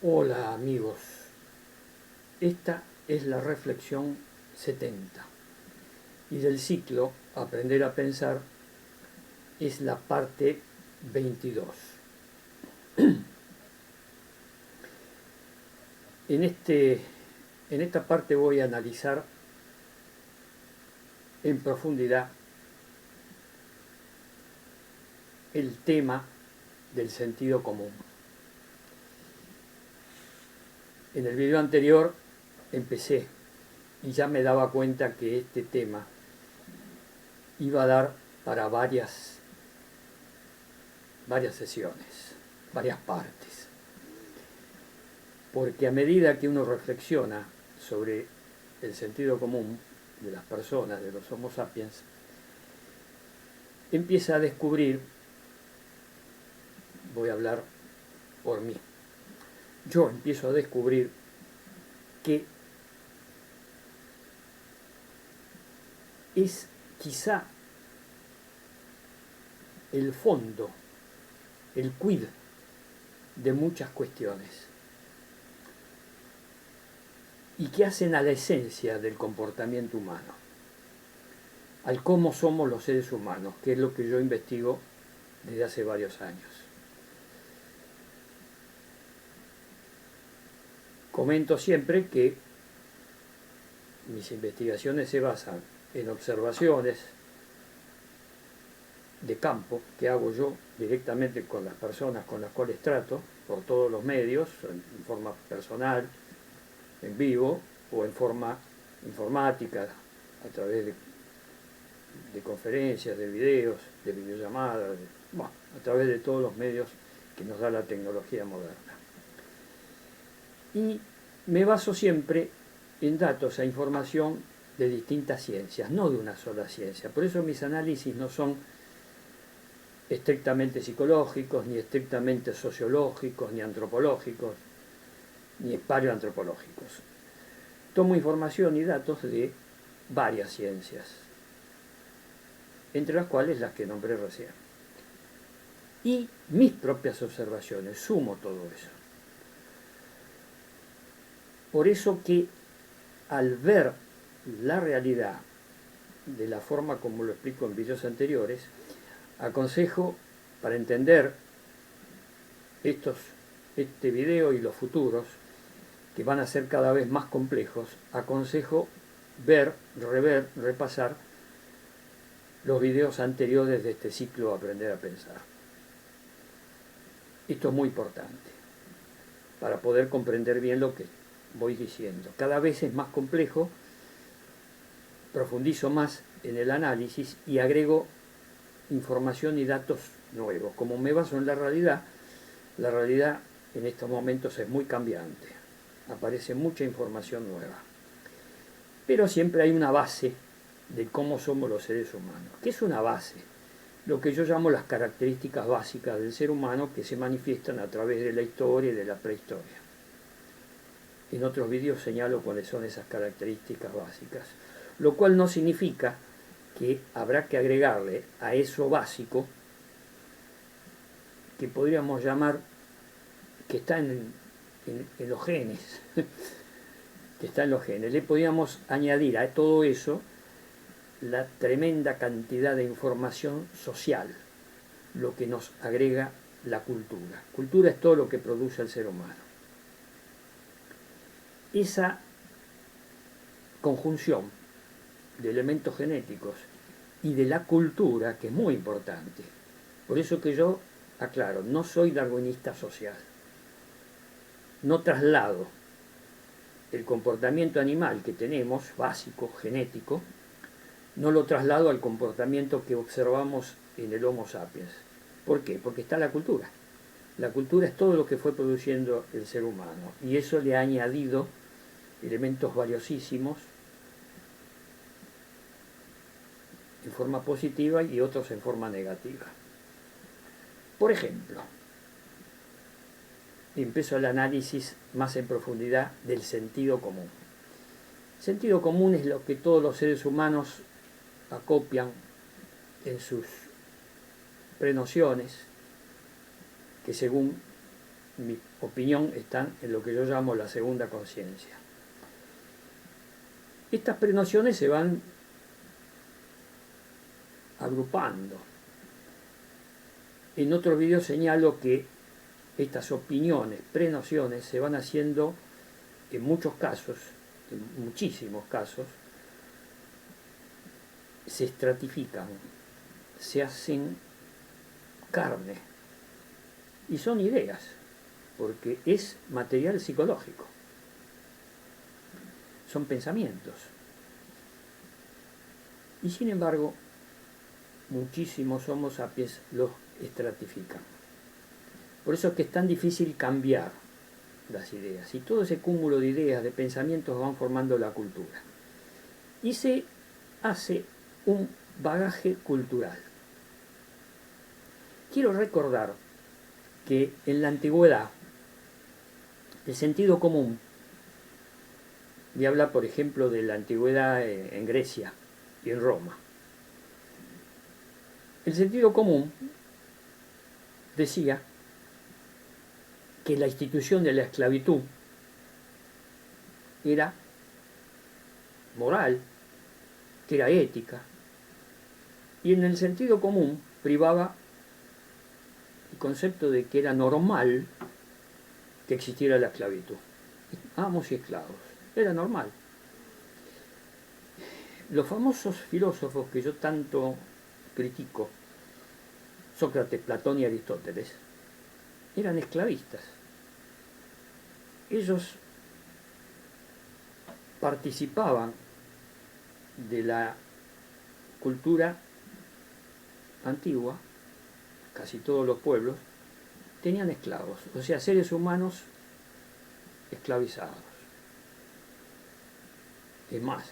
Hola amigos, esta es la reflexión 70 y del ciclo Aprender a Pensar es la parte 22. En esta parte voy a analizar en profundidad el tema del sentido común. En el video anterior empecé y ya me daba cuenta que este tema iba a dar para varias sesiones, varias partes. Porque a medida que uno reflexiona sobre el sentido común de las personas, de los Homo sapiens, empieza a descubrir, voy a hablar por mí, yo empiezo a descubrir que es quizá el fondo, el quid de muchas cuestiones y que hacen a la esencia del comportamiento humano, al cómo somos los seres humanos, que es lo que yo investigo desde hace varios años. Comento siempre que mis investigaciones se basan en observaciones de campo que hago yo directamente con las personas con las cuales trato, por todos los medios, en forma personal, en vivo o en forma informática, a través de conferencias, de videos, de videollamadas, a través de todos los medios que nos da la tecnología moderna. Y me baso siempre en datos e información de distintas ciencias, no de una sola ciencia. Por eso mis análisis no son estrictamente psicológicos, ni estrictamente sociológicos, ni antropológicos, ni paleoantropológicos. Tomo información y datos de varias ciencias, entre las cuales las que nombré recién. Y mis propias observaciones, sumo todo eso. Por eso que al ver la realidad de la forma como lo explico en videos anteriores, aconsejo, para entender este video y los futuros, que van a ser cada vez más complejos, aconsejo ver, rever, repasar los videos anteriores de este ciclo Aprender a Pensar. Esto es muy importante para poder comprender bien lo que voy diciendo. Cada vez es más complejo, profundizo más en el análisis y agrego información y datos nuevos. Como me baso en la realidad en estos momentos es muy cambiante. Aparece mucha información nueva. Pero siempre hay una base de cómo somos los seres humanos. ¿Qué es una base? Lo que yo llamo las características básicas del ser humano que se manifiestan a través de la historia y de la prehistoria. En otros vídeos señalo cuáles son esas características básicas, lo cual no significa que habrá que agregarle a eso básico, que podríamos llamar que está en los genes, que está en los genes. Le podríamos añadir a todo eso la tremenda cantidad de información social, lo que nos agrega la cultura. Cultura es todo lo que produce el ser humano. Esa conjunción de elementos genéticos y de la cultura, que es muy importante. Por eso que yo aclaro, no soy darwinista social. No traslado el comportamiento animal que tenemos, básico, genético, no lo traslado al comportamiento que observamos en el Homo sapiens. ¿Por qué? Porque está la cultura. La cultura es todo lo que fue produciendo el ser humano y eso le ha añadido elementos valiosísimos en forma positiva y otros en forma negativa. Por ejemplo, empiezo el análisis más en profundidad del sentido común. El sentido común es lo que todos los seres humanos acopian en sus prenociones, que según mi opinión están en lo que yo llamo la segunda conciencia. Estas prenociones se van agrupando. En otros vídeos señalo que estas opiniones, prenociones, se van haciendo en muchos casos, en muchísimos casos, se estratifican, se hacen carne y son ideas, porque es material psicológico, son pensamientos. Y sin embargo, muchísimos Homo sapiens los estratifican. Por eso es que es tan difícil cambiar las ideas. Y todo ese cúmulo de ideas, de pensamientos van formando la cultura. Y se hace un bagaje cultural. Quiero recordar que en la antigüedad el sentido común, y habla por ejemplo de la antigüedad en Grecia y en Roma, el sentido común decía que la institución de la esclavitud era moral, que era ética, y en el sentido común privaba el concepto de que era normal que existiera la esclavitud. Amos y esclavos, era normal. Los famosos filósofos que yo tanto critico, Sócrates, Platón y Aristóteles, eran esclavistas. Ellos participaban de la cultura antigua, casi todos los pueblos tenían esclavos, o sea, seres humanos esclavizados. Es más,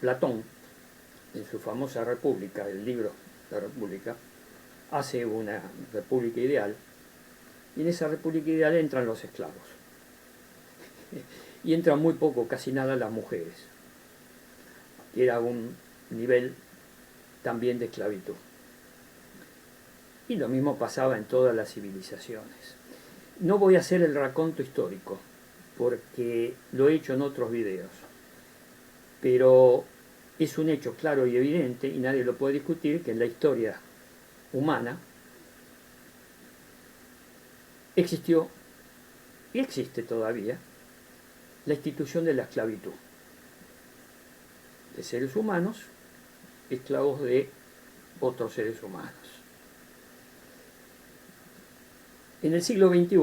Platón, en su famosa República, el libro La República, hace una república ideal, y en esa república ideal entran los esclavos. Y entran muy poco, casi nada, las mujeres, que era un nivel también de esclavitud. Y lo mismo pasaba en todas las civilizaciones. No voy a hacer el raconto histórico, porque lo he hecho en otros videos, pero es un hecho claro y evidente, y nadie lo puede discutir, que en la historia humana existió y existe todavía la institución de la esclavitud, de seres humanos esclavos de otros seres humanos. En el siglo XXI,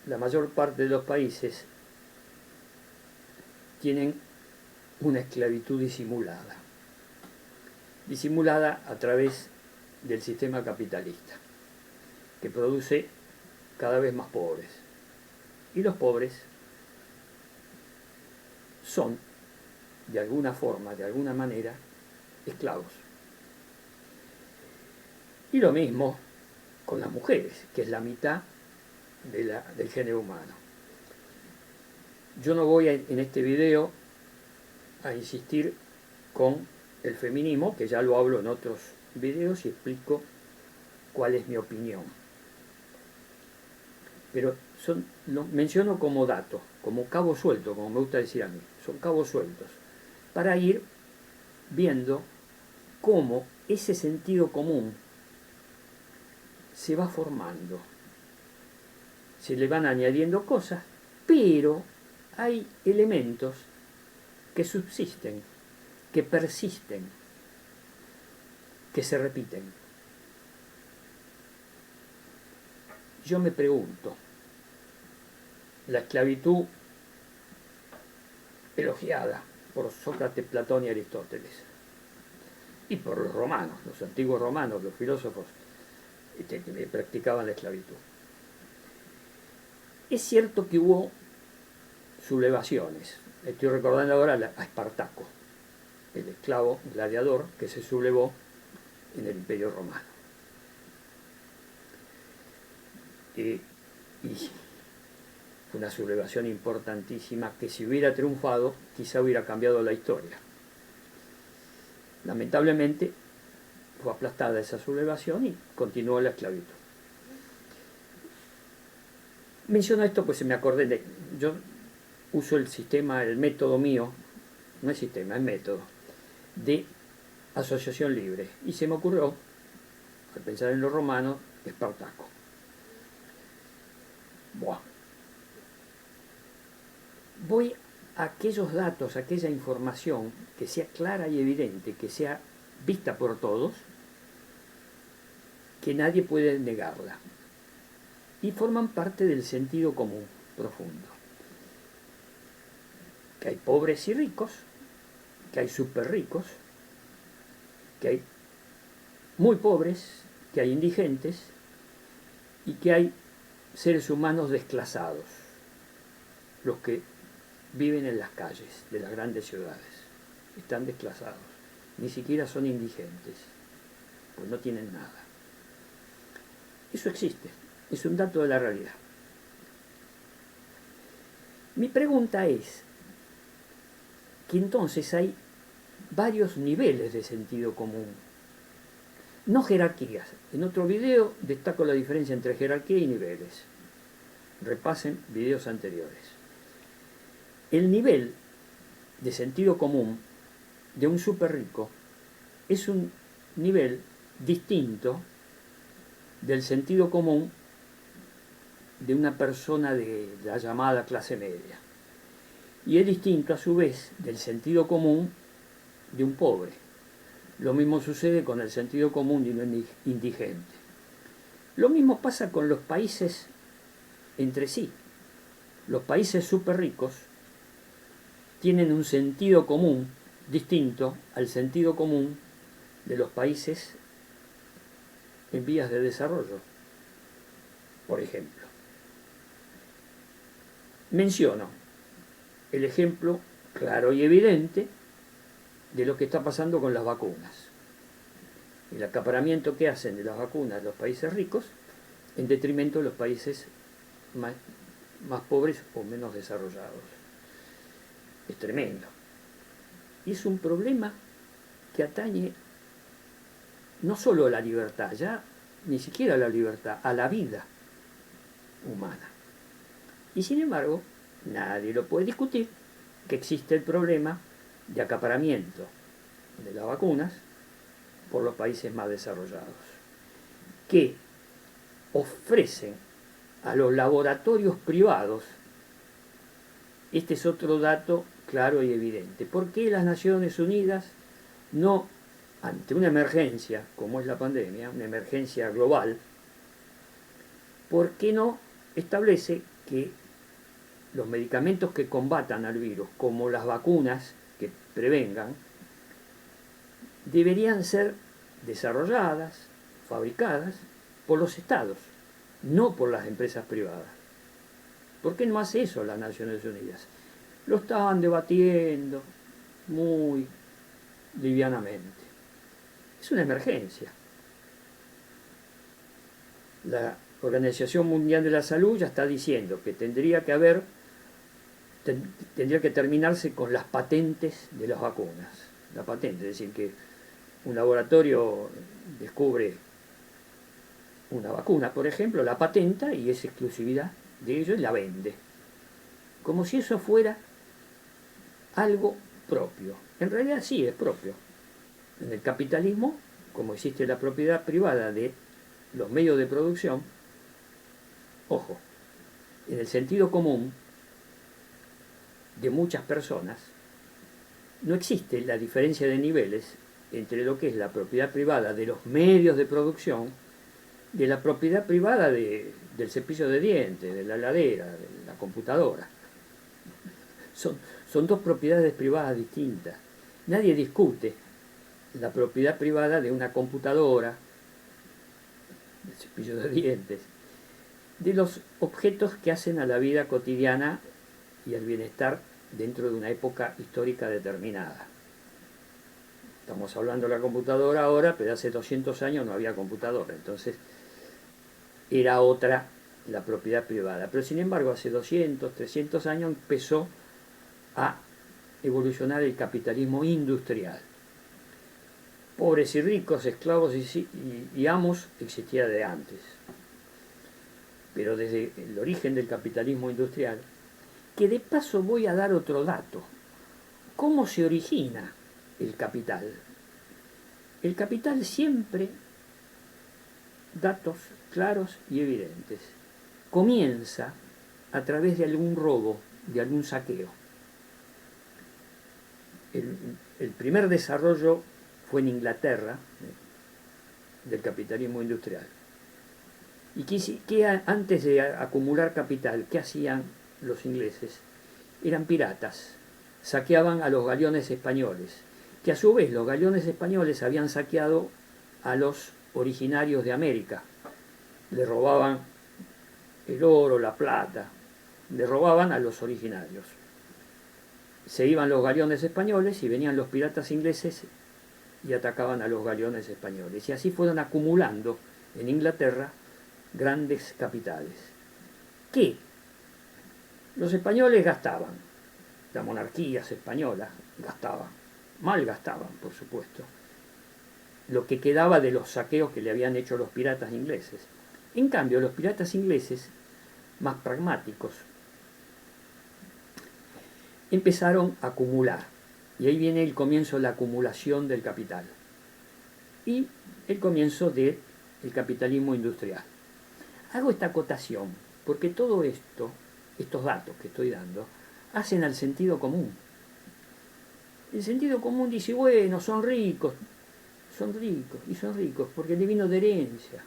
la mayor parte de los países tienen una esclavitud disimulada, a través del sistema capitalista, que produce cada vez más pobres. Y los pobres son, de alguna forma, de alguna manera, esclavos. Y lo mismo con las mujeres, que es la mitad del género humano. Yo no voy en este video a insistir con el feminismo, que ya lo hablo en otros videos y explico cuál es mi opinión. Pero lo menciono como dato, como cabo suelto, como me gusta decir a mí. Son cabos sueltos, para ir viendo cómo ese sentido común se va formando. Se le van añadiendo cosas, pero hay elementos que subsisten, que persisten, que se repiten. Yo me pregunto, la esclavitud elogiada por Sócrates, Platón y Aristóteles, y por los romanos, los antiguos romanos, los filósofos que practicaban la esclavitud. Es cierto que hubo sublevaciones. Estoy recordando ahora a Espartaco, el esclavo gladiador que se sublevó en el Imperio Romano. Y una sublevación importantísima que, si hubiera triunfado, quizá hubiera cambiado la historia. Lamentablemente fue aplastada esa sublevación y continuó la esclavitud. Menciono esto pues se me acordé de... Yo uso el sistema, el método mío, no es sistema, es método, de asociación libre. Y se me ocurrió, al pensar en los romanos, Espartaco. Buah. Voy a aquellos datos, a aquella información que sea clara y evidente, que sea vista por todos, que nadie puede negarla. Y forman parte del sentido común profundo. Que hay pobres y ricos, que hay súper ricos, que hay muy pobres, que hay indigentes y que hay seres humanos desclasados, los que viven en las calles de las grandes ciudades. Están desclasados, ni siquiera son indigentes, pues no tienen nada. Eso existe, es un dato de la realidad. Mi pregunta es que entonces hay varios niveles de sentido común, no jerarquías. En otro video destaco la diferencia entre jerarquía y niveles. Repasen videos anteriores. El nivel de sentido común de un súper rico es un nivel distinto del sentido común de una persona de la llamada clase media. Y es distinto a su vez del sentido común de un pobre. Lo mismo sucede con el sentido común de un indigente. Lo mismo pasa con los países entre sí. Los países súper ricos tienen un sentido común distinto al sentido común de los países en vías de desarrollo. Por ejemplo, menciono el ejemplo claro y evidente de lo que está pasando con las vacunas. El acaparamiento que hacen de las vacunas los países ricos en detrimento de los países más pobres o menos desarrollados. Es tremendo. Y es un problema que atañe no solo a la libertad, ya ni siquiera a la libertad, a la vida humana. Y sin embargo, nadie lo puede discutir, que existe el problema de acaparamiento de las vacunas por los países más desarrollados, que ofrecen a los laboratorios privados, este es otro dato claro y evidente, ¿por qué las Naciones Unidas no, ante una emergencia como es la pandemia, una emergencia global, por qué no establece que los medicamentos que combatan al virus, como las vacunas que prevengan, deberían ser desarrolladas, fabricadas por los estados, no por las empresas privadas? ¿Por qué no hace eso las Naciones Unidas? Lo estaban debatiendo muy livianamente. Es una emergencia. La Organización Mundial de la Salud ya está diciendo que tendría que terminarse con las patentes de las vacunas. La patente, es decir, que un laboratorio descubre una vacuna, por ejemplo, la patenta y es exclusividad de ellos y la vende. Como si eso fuera algo propio. En realidad sí es propio. En el capitalismo, como existe la propiedad privada de los medios de producción, ojo, en el sentido común de muchas personas, no existe la diferencia de niveles entre lo que es la propiedad privada de los medios de producción de la propiedad privada del cepillo de dientes, de la heladera, de la computadora. Son dos propiedades privadas distintas. Nadie discute la propiedad privada de una computadora, del cepillo de dientes, de los objetos que hacen a la vida cotidiana y al bienestar dentro de una época histórica determinada. Estamos hablando de la computadora ahora, pero hace 200 años no había computadora, entonces era otra la propiedad privada. Pero sin embargo, hace 200, 300 años empezó a evolucionar el capitalismo industrial. Pobres y ricos, esclavos y amos existía de antes. pero desde el origen del capitalismo industrial, que de paso voy a dar otro dato. ¿Cómo se origina el capital? El capital siempre, datos claros y evidentes, comienza a través de algún robo, de algún saqueo. El primer desarrollo fue en Inglaterra, del capitalismo industrial. Y que antes de acumular capital, ¿qué hacían los ingleses? Eran piratas, saqueaban a los galeones españoles, que a su vez los galeones españoles habían saqueado a los originarios de América. Le robaban el oro, la plata, le robaban a los originarios. Se iban los galeones españoles y venían los piratas ingleses y atacaban a los galeones españoles. Y así fueron acumulando en Inglaterra grandes capitales. ¿Qué? Los españoles gastaban, las monarquías españolas gastaban, mal gastaban, por supuesto, lo que quedaba de los saqueos que le habían hecho los piratas ingleses. En cambio, los piratas ingleses, más pragmáticos, empezaron a acumular. Y ahí viene el comienzo de la acumulación del capital. Y el comienzo del capitalismo industrial. Hago esta acotación porque todo esto, estos datos que estoy dando, hacen al sentido común. El sentido común dice, bueno, son ricos, y son ricos porque le vino de herencia.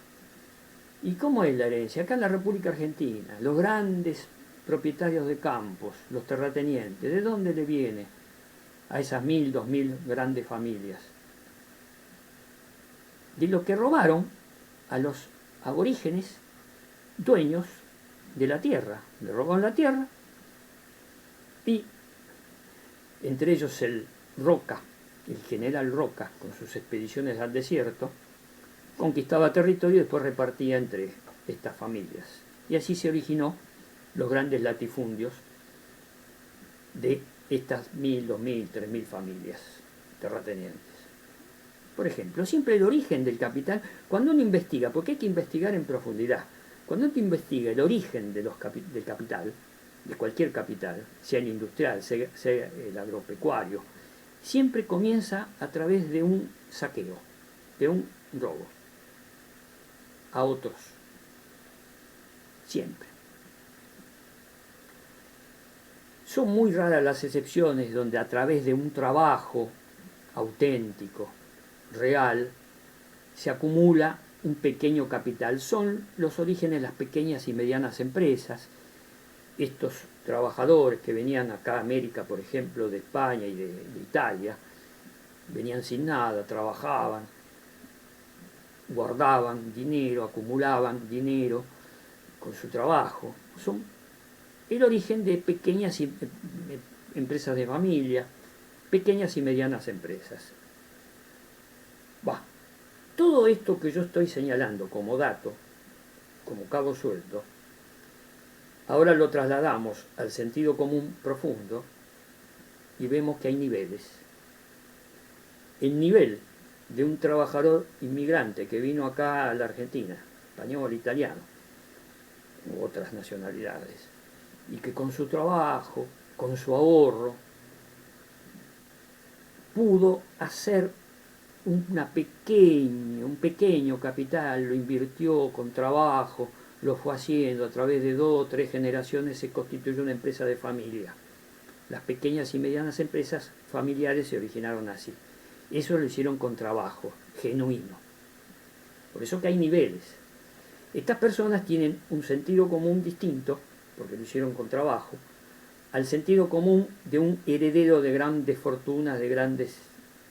¿Y cómo es la herencia? Acá en la República Argentina, los grandes propietarios de campos, los terratenientes, ¿de dónde le viene a esas 1000, 2000 grandes familias? De lo que robaron a los aborígenes dueños de la tierra. Le robaron la tierra y entre ellos el Roca, el general Roca, con sus expediciones al desierto, conquistaba territorio y después repartía entre estas familias. Y así se originó los grandes latifundios de estas 1000, 2000, 3000 familias terratenientes. Por ejemplo, siempre el origen del capital, cuando uno investiga, porque hay que investigar en profundidad, cuando uno investiga el origen del capital, de cualquier capital, sea el industrial, sea el agropecuario, siempre comienza a través de un saqueo, de un robo a otros. Siempre. Son muy raras las excepciones donde a través de un trabajo auténtico, real, se acumula un pequeño capital. Son los orígenes de las pequeñas y medianas empresas. Estos trabajadores que venían acá a América, por ejemplo, de España y de Italia, venían sin nada, trabajaban, guardaban dinero, acumulaban dinero con su trabajo. Son el origen de pequeñas empresas de familia, pequeñas y medianas empresas. Todo esto que yo estoy señalando como dato, como cabo suelto, ahora lo trasladamos al sentido común profundo y vemos que hay niveles. El nivel de un trabajador inmigrante que vino acá a la Argentina, español, italiano, u otras nacionalidades, y que con su trabajo, con su ahorro, pudo hacer un pequeño capital, lo invirtió con trabajo, lo fue haciendo a través de 2 o 3 generaciones, se constituyó una empresa de familia. Las pequeñas y medianas empresas familiares se originaron así. Eso lo hicieron con trabajo, genuino. Por eso que hay niveles. Estas personas tienen un sentido común distinto, porque lo hicieron con trabajo, al sentido común de un heredero de grandes fortunas, de grandes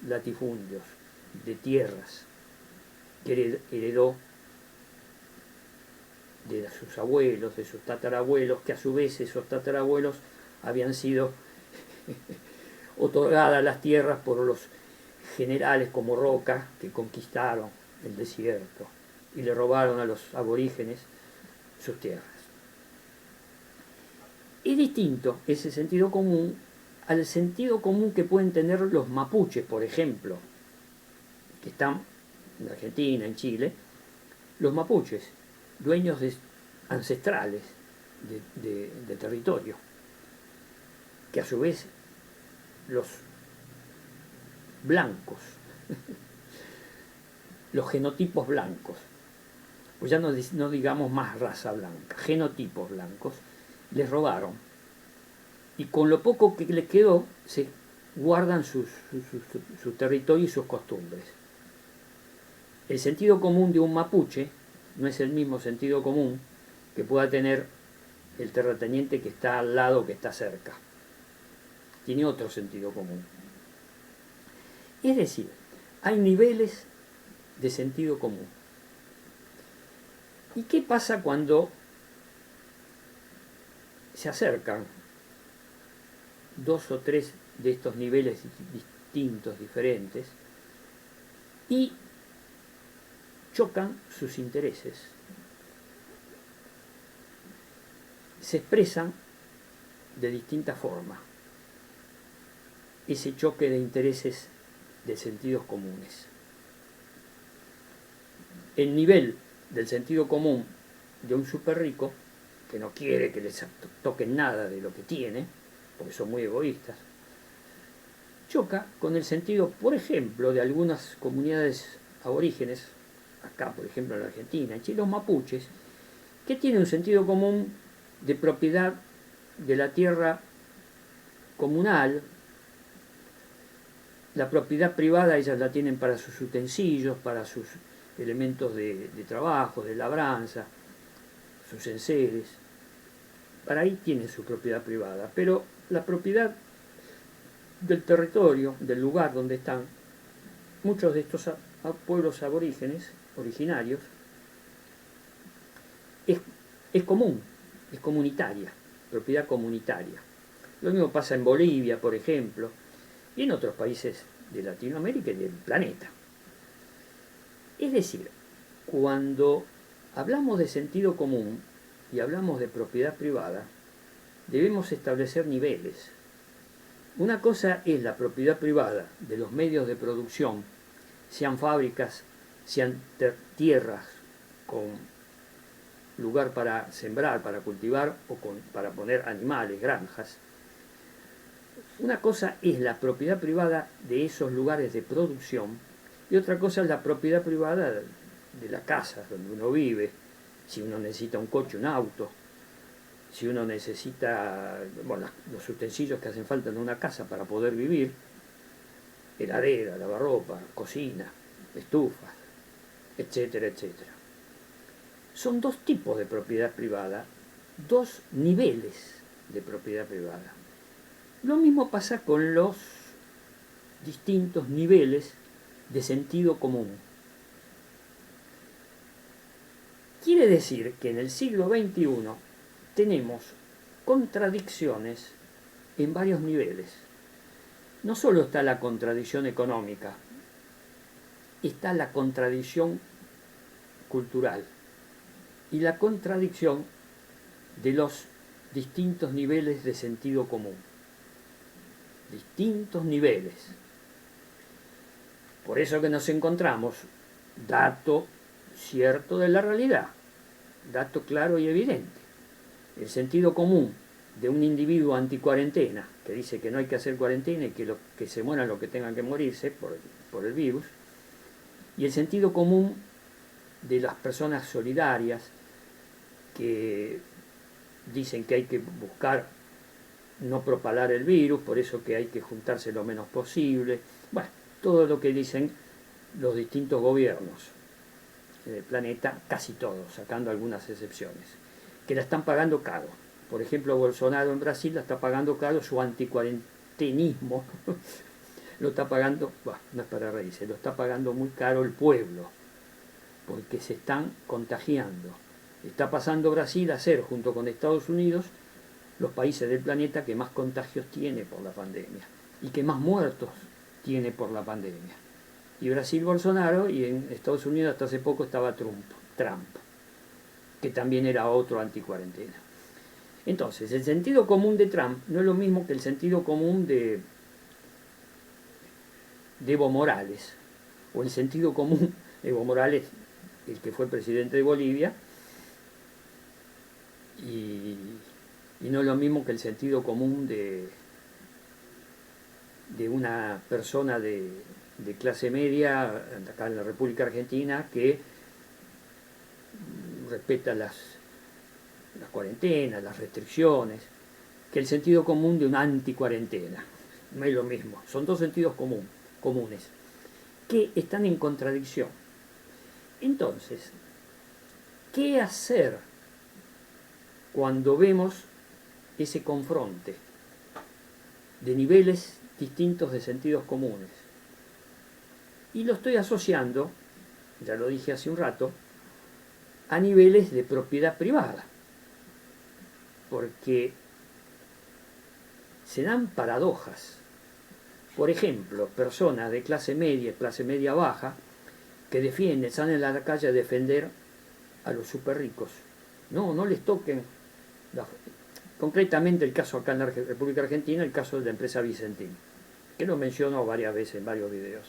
latifundios, de tierras, que heredó de sus abuelos, de sus tatarabuelos, que a su vez esos tatarabuelos habían sido otorgadas las tierras por los generales como Roca, que conquistaron el desierto y le robaron a los aborígenes sus tierras. Es distinto ese sentido común al sentido común que pueden tener los mapuches, por ejemplo, que están en Argentina, en Chile. Los mapuches, dueños de ancestrales de territorio, que a su vez los blancos, los genotipos blancos, pues ya no digamos más raza blanca, genotipos blancos, les robaron. Y con lo poco que les quedó, se guardan su territorio y sus costumbres. El sentido común de un mapuche no es el mismo sentido común que pueda tener el terrateniente que está al lado, que está cerca. Tiene otro sentido común. Es decir, hay niveles de sentido común. ¿Y qué pasa cuando se acercan dos o tres de estos niveles distintos, diferentes, y chocan sus intereses? Se expresan de distinta forma ese choque de intereses de sentidos comunes. El nivel del sentido común de un súper rico, que no quiere que les toquen nada de lo que tiene, porque son muy egoístas, choca con el sentido, por ejemplo, de algunas comunidades aborígenes, acá por ejemplo en la Argentina, en Chile, los mapuches, que tienen un sentido común de propiedad de la tierra comunal. La propiedad privada ellas la tienen para sus utensilios, para sus elementos de trabajo, de labranza, sus enseres. Para ahí tienen su propiedad privada, pero la propiedad del territorio, del lugar donde están, muchos de estos pueblos aborígenes, originarios, es común, es comunitaria, propiedad comunitaria. Lo mismo pasa en Bolivia, por ejemplo, y en otros países de Latinoamérica y del planeta. Es decir, cuando hablamos de sentido común y hablamos de propiedad privada, debemos establecer niveles. Una cosa es la propiedad privada de los medios de producción, sean fábricas, sean tierras con lugar para sembrar, para cultivar o para poner animales, granjas. Una cosa es la propiedad privada de esos lugares de producción y otra cosa es la propiedad privada de la casa donde uno vive, si uno necesita un coche, un auto, si uno necesita los utensilios que hacen falta en una casa para poder vivir, heladera, lavarropa, cocina, estufas, etcétera, etcétera. Son dos tipos de propiedad privada, dos niveles de propiedad privada. Lo mismo pasa con los distintos niveles de sentido común. Quiere decir que en el siglo XXI tenemos contradicciones en varios niveles. No solo está la contradicción económica, está la contradicción cultural y la contradicción de los distintos niveles de sentido común. Distintos niveles. Por eso que nos encontramos dato cierto de la realidad, dato claro y evidente. El sentido común de un individuo anticuarentena, que dice que no hay que hacer cuarentena y que se mueran los que tengan que morirse por el virus, y el sentido común de las personas solidarias que dicen que hay que buscar no propalar el virus, por eso que hay que juntarse lo menos posible. Bueno, todo lo que dicen los distintos gobiernos del planeta, casi todos, sacando algunas excepciones, que la están pagando caro. Por ejemplo, Bolsonaro en Brasil la está pagando caro, su anticuarentenismo lo está pagando, no es para reírse, lo está pagando muy caro el pueblo, porque se están contagiando. Está pasando Brasil a ser, junto con Estados Unidos, los países del planeta que más contagios tiene por la pandemia y que más muertos tiene por la pandemia. Y Brasil, Bolsonaro, y en Estados Unidos hasta hace poco estaba Trump, que también era otro anticuarentena. Entonces, el sentido común de Trump no es lo mismo que el sentido común de Evo Morales, o el sentido común de Evo Morales, el que fue presidente de Bolivia, y no es lo mismo que el sentido común de una persona de clase media acá en la República Argentina que respeta las cuarentenas, las restricciones, que el sentido común de una anticuarentena. No es lo mismo, son dos sentidos comunes que están en contradicción. Entonces, ¿qué hacer cuando vemos ese confronte de niveles distintos de sentidos comunes? Y lo estoy asociando, ya lo dije hace un rato, a niveles de propiedad privada, porque se dan paradojas. Por ejemplo, personas de clase media baja, que salen a la calle a defender a los súper ricos. No les toquen. Concretamente el caso acá en la República Argentina, el caso de la empresa Vicentín, que lo menciono varias veces en varios videos.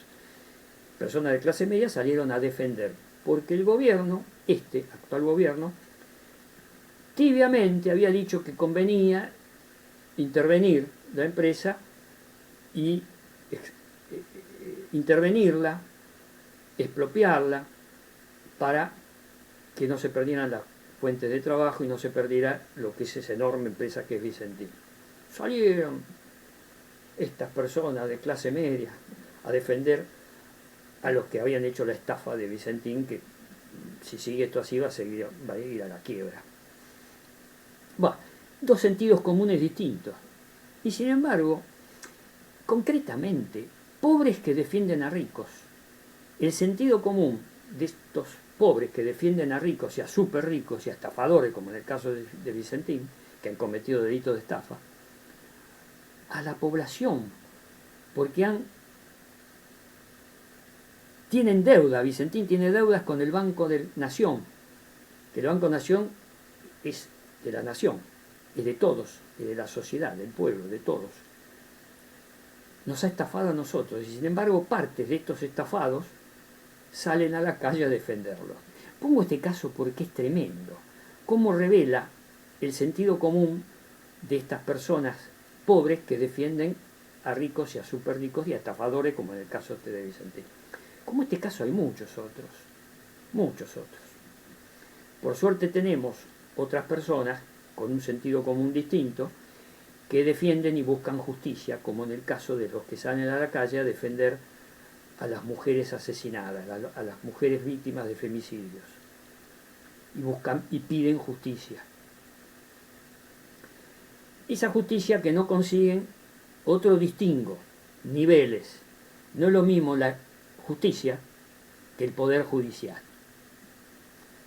Personas de clase media salieron a defender, porque el gobierno, actual gobierno, tibiamente había dicho que convenía intervenir la empresa y intervenirla, expropiarla, para que no se perdieran las fuentes de trabajo y no se perdiera lo que es esa enorme empresa que es Vicentín. Salieron estas personas de clase media a defender a los que habían hecho la estafa de Vicentín, que si sigue esto así va a ir a la quiebra. Bueno, dos sentidos comunes distintos. Y sin embargo, concretamente, pobres que defienden a ricos. El sentido común de estos pobres que defienden a ricos y a súper ricos y a estafadores, como en el caso de Vicentín, que han cometido delitos de estafa, a la población, porque tienen deuda. Vicentín tiene deudas con el Banco de Nación, que el Banco Nación es de la nación, es de todos, es de la sociedad, del pueblo, de todos. Nos ha estafado a nosotros, y sin embargo partes de estos estafados salen a la calle a defenderlo. Pongo este caso porque es tremendo. Cómo revela el sentido común de estas personas pobres que defienden a ricos y a súper ricos y a estafadores, como en el caso de Vicentín. Como este caso hay muchos otros. Por suerte tenemos otras personas con un sentido común distinto que defienden y buscan justicia, como en el caso de los que salen a la calle a defender a las mujeres asesinadas, a las mujeres víctimas de femicidios, y buscan y piden justicia. Esa justicia que no consiguen, otro distingo, niveles. No es lo mismo la justicia que el poder judicial.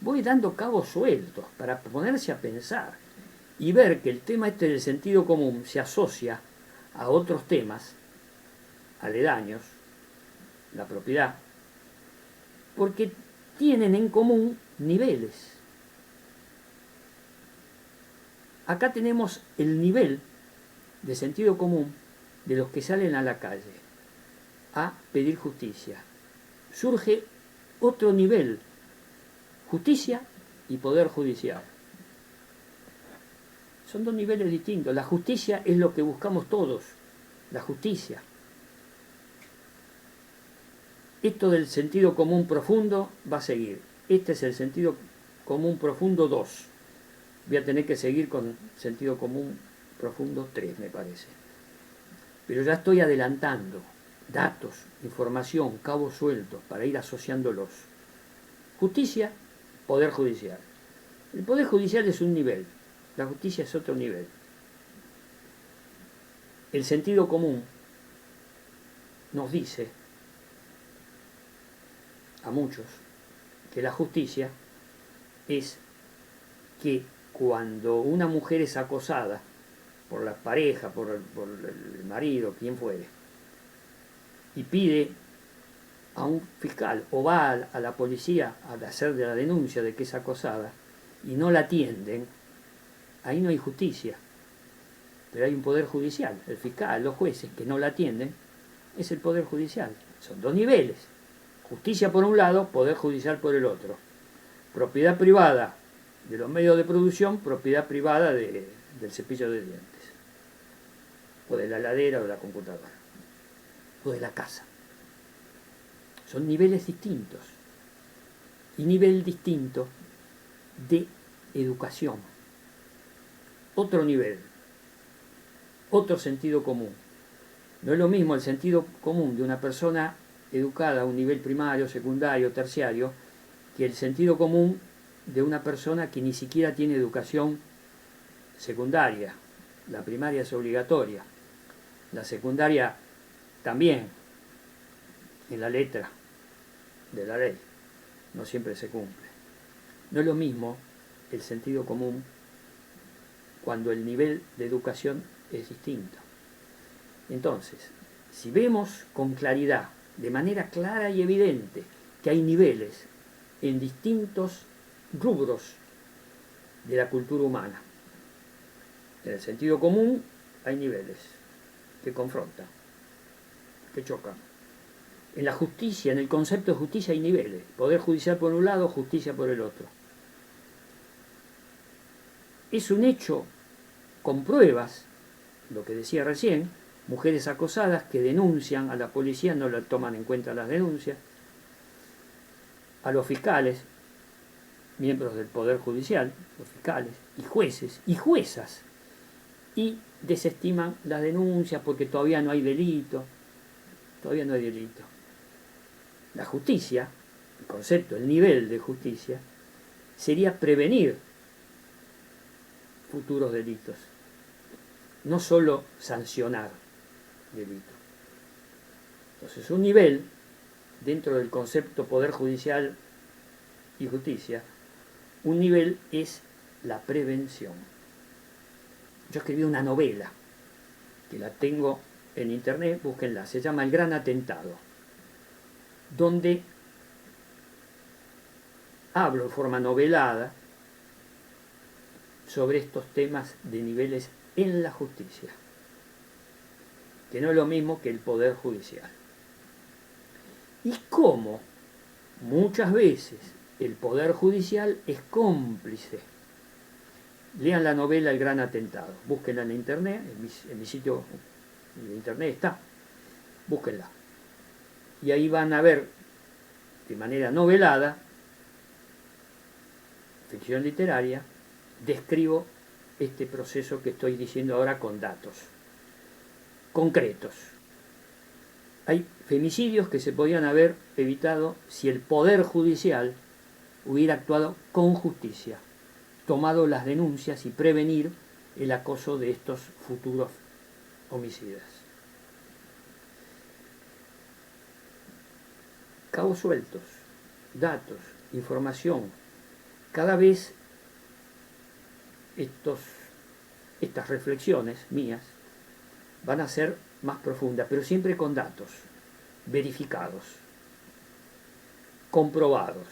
Voy dando cabos sueltos para ponerse a pensar y ver que el tema del sentido común se asocia a otros temas aledaños, la propiedad, porque tienen en común niveles. Acá tenemos el nivel de sentido común de los que salen a la calle a pedir justicia. Surge otro nivel, justicia y poder judicial. Son dos niveles distintos. La justicia es lo que buscamos todos, la justicia. Esto del sentido común profundo va a seguir. Este es el sentido común profundo 2. Voy a tener que seguir con sentido común profundo 3, me parece. Pero ya estoy adelantando datos, información, cabos sueltos para ir asociándolos. Justicia, poder judicial. El poder judicial es un nivel, la justicia es otro nivel. El sentido común nos dice a muchos que la justicia es que cuando una mujer es acosada por la pareja, por el marido, quien fuere, y pide a un fiscal o va a la policía a hacer la denuncia de que es acosada y no la atienden, ahí no hay justicia, pero hay un poder judicial. El fiscal, los jueces que no la atienden, es el poder judicial. Son dos niveles. Justicia por un lado, poder judicial por el otro. Propiedad privada de los medios de producción, propiedad privada de del cepillo de dientes, o de la heladera o de la computadora, o de la casa. Son niveles distintos, y nivel distinto de educación. Otro nivel, otro sentido común. No es lo mismo el sentido común de una persona educada a un nivel primario, secundario, terciario, que el sentido común de una persona que ni siquiera tiene educación secundaria. La primaria es obligatoria, la secundaria también, en la letra de la ley, no siempre se cumple. No es lo mismo el sentido común cuando el nivel de educación es distinto. Entonces, si vemos con claridad, de manera clara y evidente, que hay niveles en distintos rubros de la cultura humana, en el sentido común hay niveles que confrontan, que chocan. En la justicia, en el concepto de justicia hay niveles, poder judicial por un lado, justicia por el otro. Es un hecho con pruebas, lo que decía recién, mujeres acosadas que denuncian a la policía, no la toman en cuenta las denuncias, a los fiscales, miembros del Poder Judicial, los fiscales, y jueces y juezas, y desestiman las denuncias porque todavía no hay delito, La justicia, el concepto, el nivel de justicia, sería prevenir futuros delitos, no solo sancionar delitos. Entonces, un nivel, dentro del concepto poder judicial y justicia, un nivel es la prevención. Yo escribí una novela, que la tengo en internet, búsquenla, se llama El Gran Atentado, donde hablo en forma novelada sobre estos temas de niveles en la justicia, que no es lo mismo que el poder judicial. Y cómo muchas veces el poder judicial es cómplice. Lean la novela El Gran Atentado, búsquenla en internet, en mi sitio de internet está, búsquenla. Y ahí van a ver de manera novelada, ficción literaria, describo este proceso que estoy diciendo ahora con datos concretos. Hay femicidios que se podían haber evitado si el Poder Judicial hubiera actuado con justicia, tomado las denuncias y prevenir el acoso de estos futuros homicidas. Cabos sueltos, datos, información. Cada vez estas reflexiones mías van a ser más profundas, pero siempre con datos verificados, comprobados.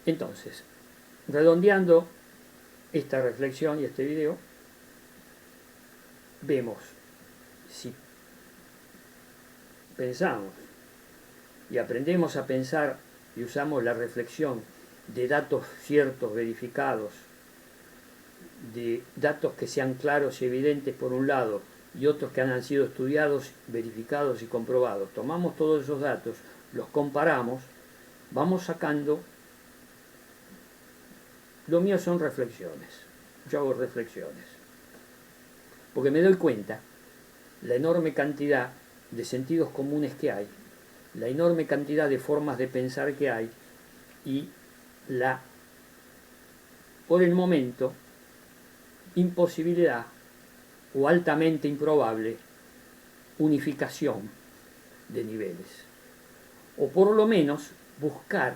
Entonces, redondeando esta reflexión y este video, vemos si pensamos y aprendemos a pensar y usamos la reflexión de datos ciertos, verificados, de datos que sean claros y evidentes por un lado y otros que han sido estudiados, verificados y comprobados. Tomamos todos esos datos, los comparamos, vamos sacando. Lo mío son reflexiones. Yo hago reflexiones. Porque me doy cuenta la enorme cantidad de sentidos comunes que hay, la enorme cantidad de formas de pensar que hay y la, por el momento, imposibilidad o altamente improbable unificación de niveles. O por lo menos buscar.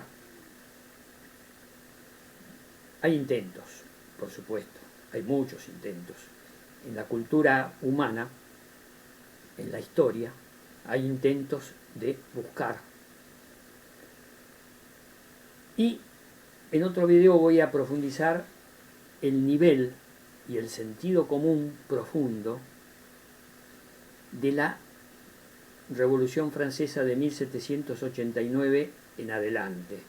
Hay intentos, por supuesto, hay muchos intentos. En la cultura humana, en la historia, hay intentos de buscar. Y en otro video voy a profundizar el nivel y el sentido común profundo de la Revolución Francesa de 1789 en adelante,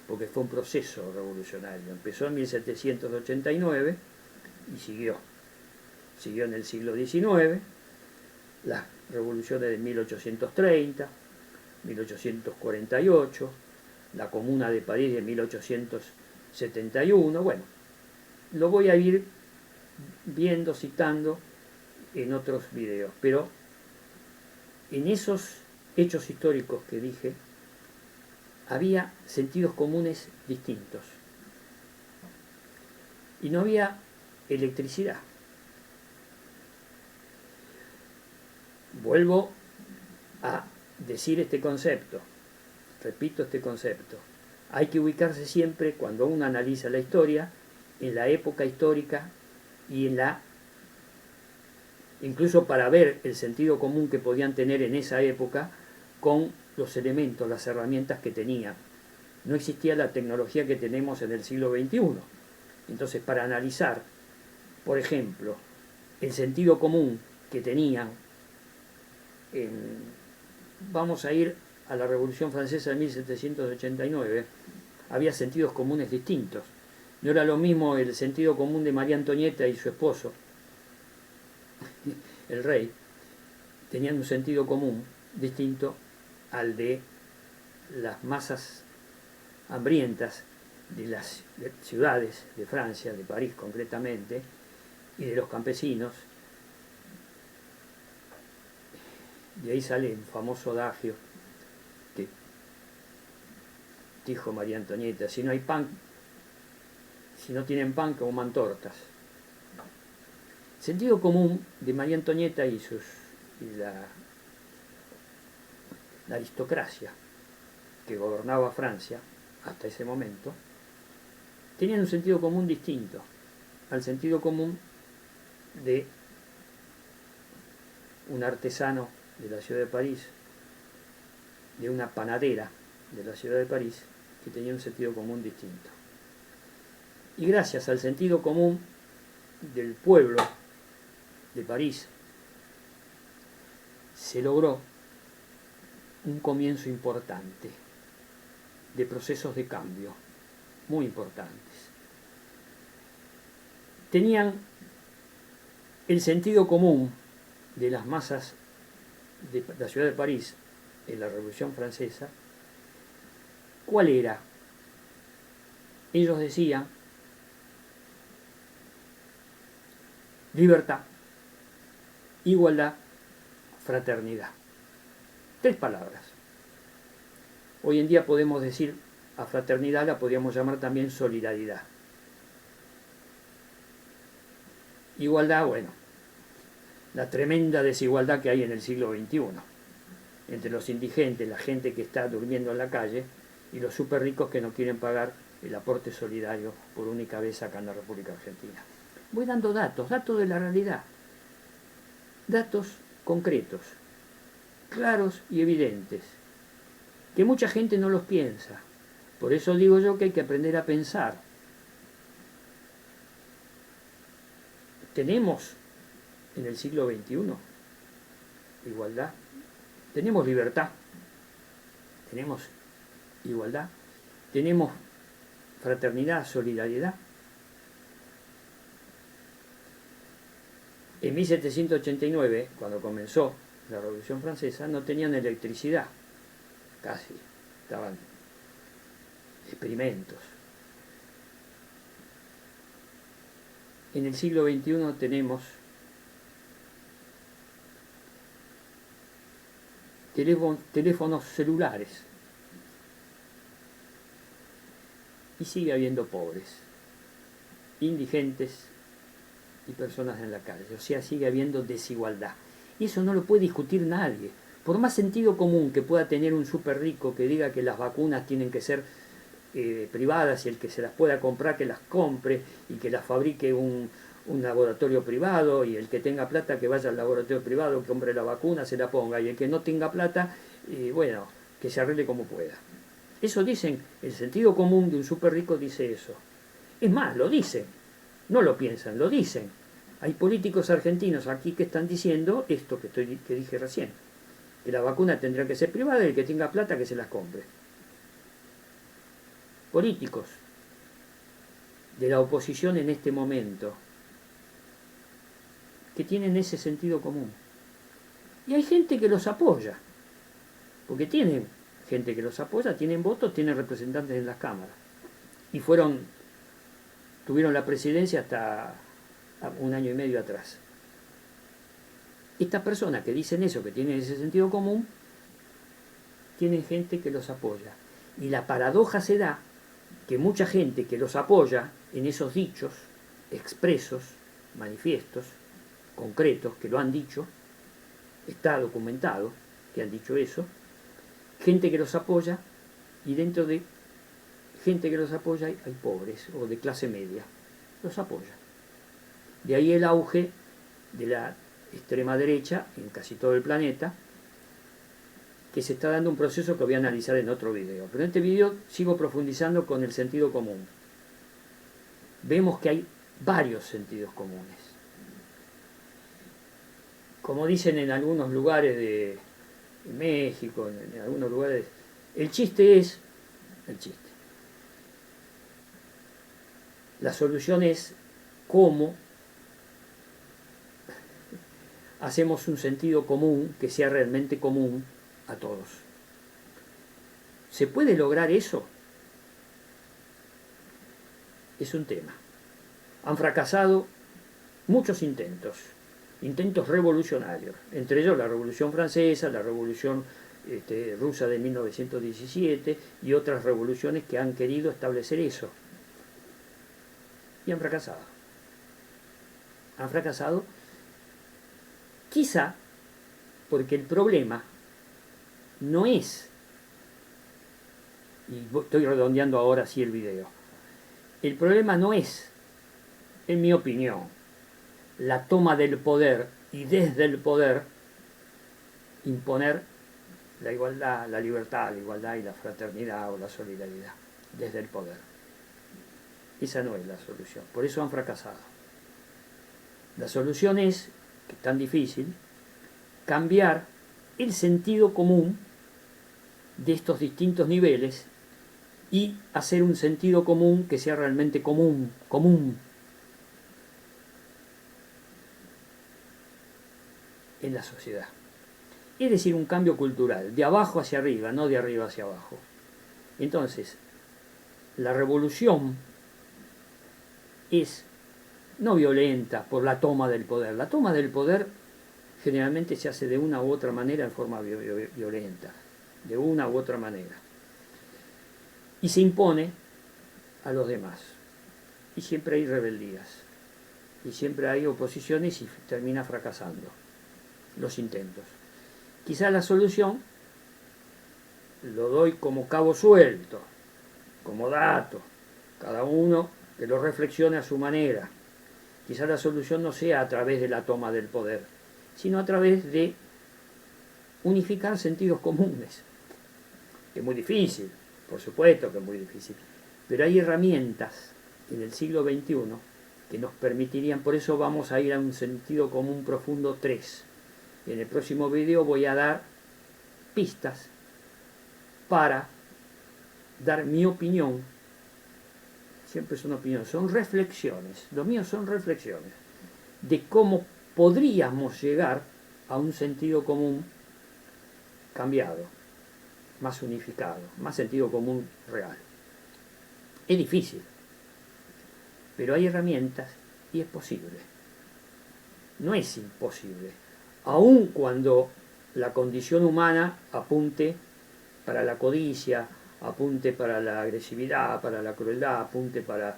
porque fue un proceso revolucionario. Empezó en 1789 y siguió en el siglo XIX, las revoluciones de 1830, 1848, la Comuna de París de 1871, bueno, lo voy a ir viendo, citando en otros videos, pero en esos hechos históricos que dije, había sentidos comunes distintos y no había electricidad. Vuelvo a decir este concepto, repito este concepto. Hay que ubicarse siempre, cuando uno analiza la historia, en la época histórica y incluso para ver el sentido común que podían tener en esa época con los elementos, las herramientas que tenían. No existía la tecnología que tenemos en el siglo XXI. Entonces, para analizar, por ejemplo, el sentido común que tenían, vamos a ir a la Revolución Francesa de 1789, había sentidos comunes distintos. No era lo mismo el sentido común de María Antonieta y su esposo, el rey. Tenían un sentido común distinto al de las masas hambrientas de las ciudades de Francia, de París concretamente, y de los campesinos. De ahí sale un famoso adagio que dijo María Antonieta: si no hay pan, si no tienen pan, coman tortas. El sentido común de María Antonieta y la aristocracia que gobernaba Francia hasta ese momento, tenían un sentido común distinto al sentido común de un artesano de la ciudad de París, de una panadera de la ciudad de París, que tenía un sentido común distinto. Y gracias al sentido común del pueblo de París, se logró un comienzo importante de procesos de cambio muy importantes. Tenían el sentido común de las masas de la ciudad de París en la Revolución Francesa. ¿Cuál era? Ellos decían: libertad, igualdad, fraternidad. 3 palabras. Hoy en día podemos decir, a fraternidad la podríamos llamar también solidaridad. Igualdad, bueno, la tremenda desigualdad que hay en el siglo XXI entre los indigentes, la gente que está durmiendo en la calle, y los súper ricos que no quieren pagar el aporte solidario por única vez acá en la República Argentina. Voy dando datos de la realidad, datos concretos, claros y evidentes, que mucha gente no los piensa. Por eso digo yo que hay que aprender a pensar. Tenemos en el siglo XXI igualdad, tenemos libertad, tenemos igualdad, tenemos fraternidad, solidaridad. En 1789, cuando comenzó la Revolución Francesa, no tenían electricidad, casi, estaban experimentos. En el siglo XXI tenemos teléfonos celulares y sigue habiendo pobres, indigentes y personas en la calle. O sea, sigue habiendo desigualdad. Y eso no lo puede discutir nadie. Por más sentido común que pueda tener un súper rico que diga que las vacunas tienen que ser privadas y el que se las pueda comprar que las compre y que las fabrique un laboratorio privado, y el que tenga plata que vaya al laboratorio privado, que compre la vacuna, se la ponga, y el que no tenga plata, bueno, que se arregle como pueda. Eso dicen, el sentido común de un súper rico dice eso. Es más, lo dicen, no lo piensan, lo dicen. Hay políticos argentinos aquí que están diciendo esto que dije recién, que la vacuna tendrá que ser privada y el que tenga plata que se las compre. políticos de la oposición en este momento que tienen ese sentido común. Y hay gente que los apoya, porque tienen gente que los apoya, tienen votos, tienen representantes en las cámaras. Y tuvieron la presidencia hasta un año y medio atrás. Estas personas que dicen eso, que tienen ese sentido común, tienen gente que los apoya. Y la paradoja se da que mucha gente que los apoya en esos dichos expresos, manifiestos, concretos, que lo han dicho, está documentado que han dicho eso, gente que los apoya, y dentro de gente que los apoya hay pobres o de clase media, los apoya. De ahí el auge de la extrema derecha en casi todo el planeta, que se está dando un proceso que voy a analizar en otro video. Pero en este video sigo profundizando con el sentido común. Vemos que hay varios sentidos comunes. Como dicen en algunos lugares de México, en algunos lugares, el chiste es el chiste. La solución es cómo hacemos un sentido común que sea realmente común a todos. ¿Se puede lograr eso? Es un tema. Han fracasado muchos intentos revolucionarios, entre ellos la Revolución Francesa, la Revolución rusa de 1917 y otras revoluciones que han querido establecer eso. Y han fracasado. Han fracasado quizá porque el problema no es, y estoy redondeando ahora sí el video, el problema no es, en mi opinión, la toma del poder y desde el poder imponer la igualdad, la libertad, la igualdad y la fraternidad o la solidaridad, desde el poder. Esa no es la solución, por eso han fracasado. La solución es, que es tan difícil, cambiar el sentido común de estos distintos niveles y hacer un sentido común que sea realmente común en la sociedad. Es decir, un cambio cultural, de abajo hacia arriba, no de arriba hacia abajo. Entonces, la revolución es no violenta por la toma del poder. La toma del poder generalmente se hace de una u otra manera en forma violenta, de una u otra manera. Y se impone a los demás. Y siempre hay rebeldías. Y siempre hay oposiciones y termina fracasando los intentos. Quizá la solución, lo doy como cabo suelto, como dato, cada uno que lo reflexione a su manera. Quizá la solución no sea a través de la toma del poder, sino a través de unificar sentidos comunes. Que es muy difícil, por supuesto que es muy difícil, pero hay herramientas en el siglo XXI que nos permitirían, por eso vamos a ir a un sentido común profundo 3. En el próximo video voy a dar pistas para dar mi opinión. Siempre son opiniones, son reflexiones, lo mío son reflexiones de cómo podríamos llegar a un sentido común cambiado, más unificado, más sentido común real. Es difícil, pero hay herramientas y es posible. No es imposible, aun cuando la condición humana apunte para la codicia, apunte para la agresividad, para la crueldad, apunte para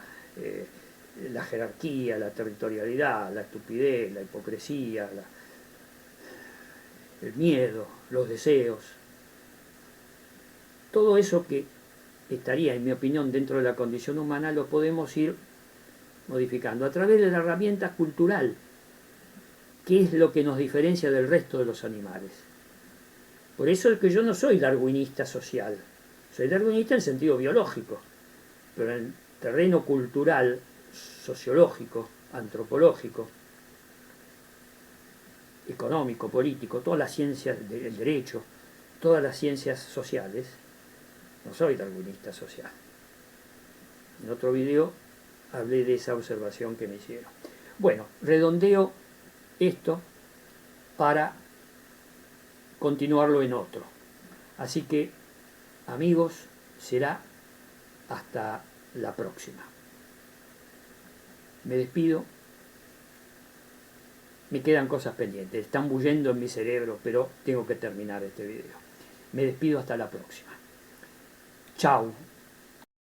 la jerarquía, la territorialidad, la estupidez, la hipocresía, el miedo, los deseos. Todo eso que estaría, en mi opinión, dentro de la condición humana, lo podemos ir modificando a través de la herramienta cultural, que es lo que nos diferencia del resto de los animales. Por eso es que yo no soy darwinista social, soy darwinista en sentido biológico, pero en el terreno cultural, sociológico, antropológico, económico, político, todas las ciencias del derecho, todas las ciencias sociales, no soy darwinista social. En otro video hablé de esa observación que me hicieron. Bueno, redondeo esto para continuarlo en otro. Así que, amigos, será hasta la próxima. Me despido. Me quedan cosas pendientes. Están bullendo en mi cerebro, pero tengo que terminar este video. Me despido hasta la próxima. Chao.